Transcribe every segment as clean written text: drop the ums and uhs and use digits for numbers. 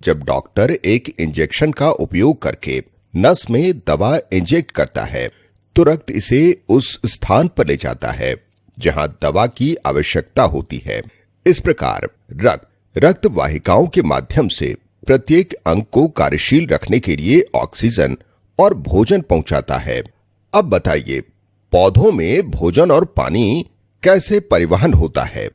जब डॉक्टर एक इंजेक्शन का उपयोग करके नस में दवा इंजेक्ट करता है तो रक्त इसे उस स्थान पर ले जाता है जहां दवा की आवश्यकता होती है। इस प्रकार रक्त वाहिकाओं के माध्यम से प्रत्येक अंग को कार्यशील रखने के लिए ऑक्सीजन और भोजन पहुंचाता है। अब बताइए, पौधों में भोजन और पानी कैसे परिवहन होता है?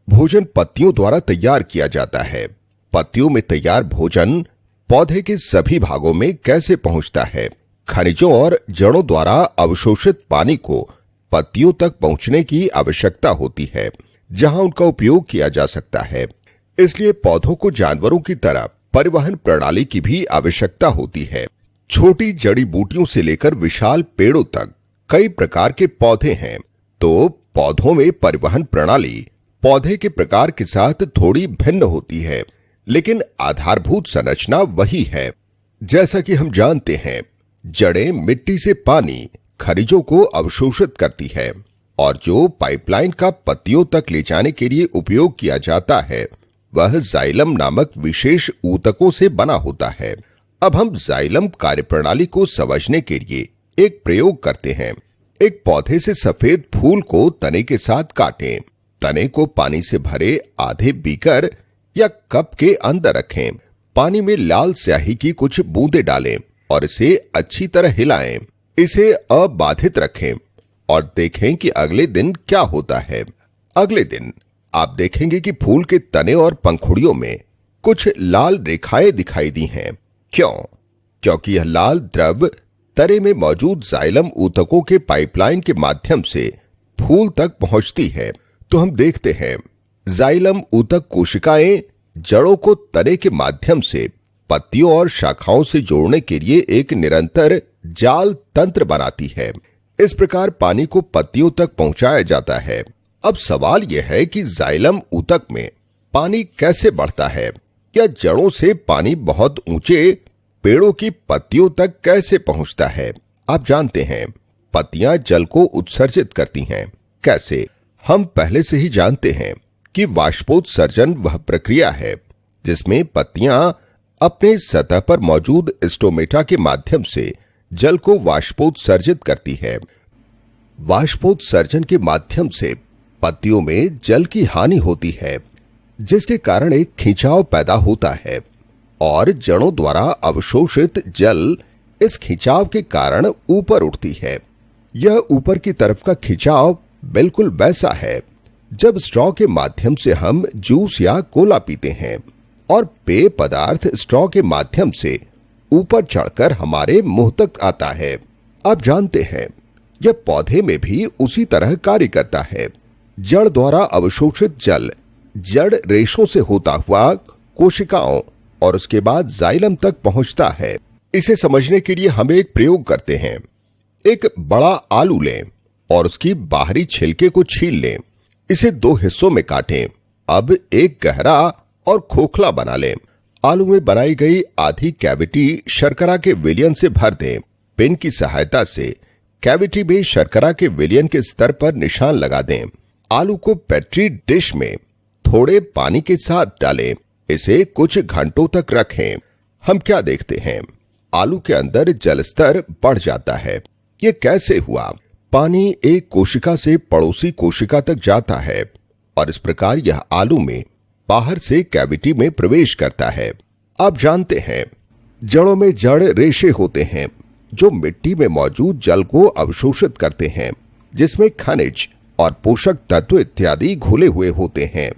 भोजन पत्तियों द्वारा तैयार किया जाता है। पत्तियों में तैयार भोजन पौधे के सभी भागों में कैसे पहुंचता है? खनिजों और जड़ों द्वारा अवशोषित पानी को पत्तियों तक पहुंचने की आवश्यकता होती है, जहां उनका उपयोग किया जा सकता है। इसलिए पौधों को जानवरों की तरह परिवहन प्रणाली की भी आवश्यकता होती है। छोटी जड़ी बूटियों से लेकर विशाल पेड़ों तक कई प्रकार के पौधे हैं, तो पौधों में परिवहन प्रणाली पौधे के प्रकार के साथ थोड़ी भिन्न होती है, लेकिन आधारभूत संरचना वही है। जैसा कि हम जानते हैं, जड़ें मिट्टी से पानी, खनिजों को अवशोषित करती है और जो पाइपलाइन का पत्तियों तक ले जाने के लिए उपयोग किया जाता है वह जाइलम नामक विशेष ऊतकों से बना होता है। अब हम जाइलम कार्यप्रणाली को समझने के लिए एक प्रयोग करते हैं। एक पौधे से सफेद फूल को तने के साथ काटें। तने को पानी से भरे आधे बीकर या कप के अंदर रखें। पानी में लाल स्याही की कुछ बूंदें डालें और इसे अच्छी तरह हिलाएं। इसे अबाधित रखें और देखें कि अगले दिन क्या होता है। अगले दिन आप देखेंगे कि फूल के तने और पंखुड़ियों में कुछ लाल रेखाएं दिखाई दी हैं। क्यों? क्योंकि यह लाल द्रव तने में मौजूद जाइलम ऊतकों के पाइपलाइन के माध्यम से फूल तक पहुंचती है। तो हम देखते हैं, जाइलम ऊतक कोशिकाएं जड़ों को तने के माध्यम से पत्तियों और शाखाओं से जोड़ने के लिए एक निरंतर जाल तंत्र बनाती है। इस प्रकार पानी को पत्तियों तक पहुंचाया जाता है। अब सवाल यह है कि जाइलम ऊतक में पानी कैसे बढ़ता है? क्या जड़ों से पानी बहुत ऊंचे पेड़ों की पत्तियों तक कैसे पहुंचता है? आप जानते हैं, पत्तियां जल को उत्सर्जित करती हैं। कैसे? हम पहले से ही जानते हैं कि वाष्पोत्सर्जन वह प्रक्रिया है जिसमें पत्तियां अपने सतह पर मौजूद स्टोमेटा के माध्यम से जल को वाष्पोत्सर्जित करती है। वाष्पोत्सर्जन के माध्यम से पत्तियों में जल की हानि होती है, जिसके कारण एक खिंचाव पैदा होता है और जड़ों द्वारा अवशोषित जल इस खिंचाव के कारण ऊपर उठती है। यह ऊपर की तरफ का खिंचाव बिल्कुल वैसा है जब स्ट्रॉ के माध्यम से हम जूस या कोला पीते हैं और पेय पदार्थ स्ट्रॉ के माध्यम से ऊपर चढ़कर हमारे मुंह तक आता है। आप जानते हैं, यह पौधे में भी उसी तरह कार्य करता है। जड़ द्वारा अवशोषित जल जड़ रेशों से होता हुआ कोशिकाओं और उसके बाद जाइलम तक पहुंचता है। इसे समझने के लिए हम एक प्रयोग करते हैं। एक बड़ा आलू लें और उसकी बाहरी छिलके को छील लें। इसे दो हिस्सों में काटें। अब एक गहरा और खोखला बना लें। आलू में बनाई गई आधी कैविटी शर्करा के विलयन से भर दें। पेन की सहायता से कैविटी में शर्करा के विलयन के स्तर पर निशान लगा दें। आलू को पेट्री डिश में थोड़े पानी के साथ डालें। इसे कुछ घंटों तक रखें। हम क्या देखते हैं? आलू के अंदर जल स्तर बढ़ जाता है। ये कैसे हुआ? पानी एक कोशिका से पड़ोसी कोशिका तक जाता है और इस प्रकार यह आलू में बाहर से कैविटी में प्रवेश करता है। आप जानते हैं, जड़ों में जड़ रेशे होते हैं जो मिट्टी में मौजूद जल को अवशोषित करते हैं, जिसमें खनिज और पोषक तत्व इत्यादि घुले हुए होते हैं।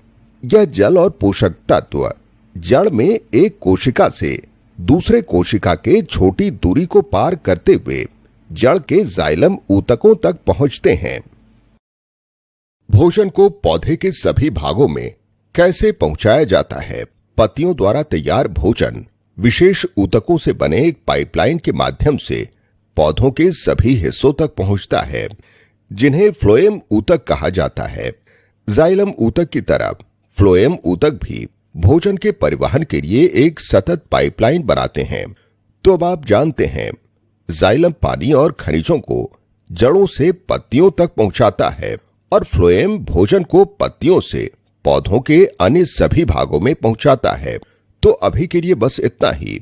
यह जल और पोषक तत्व जड़ में एक कोशिका से दूसरे कोशिका के छोटी दूरी को पार करते हुए जड़ के जाइलम ऊतकों तक पहुंचते हैं। भोजन को पौधे के सभी भागों में कैसे पहुंचाया जाता है? पत्तियों द्वारा तैयार भोजन विशेष ऊतकों से बने एक पाइपलाइन के माध्यम से पौधों के सभी हिस्सों तक पहुंचता है, जिन्हें फ्लोएम ऊतक कहा जाता है। जाइलम ऊतक की तरह फ्लोएम ऊतक भी भोजन के परिवहन के लिए एक सतत पाइपलाइन बनाते हैं। तो अब आप जानते हैं, जाइलम पानी और खनिजों को जड़ों से पत्तियों तक पहुंचाता है और फ्लोएम भोजन को पत्तियों से पौधों के अन्य सभी भागों में पहुंचाता है। तो अभी के लिए बस इतना ही।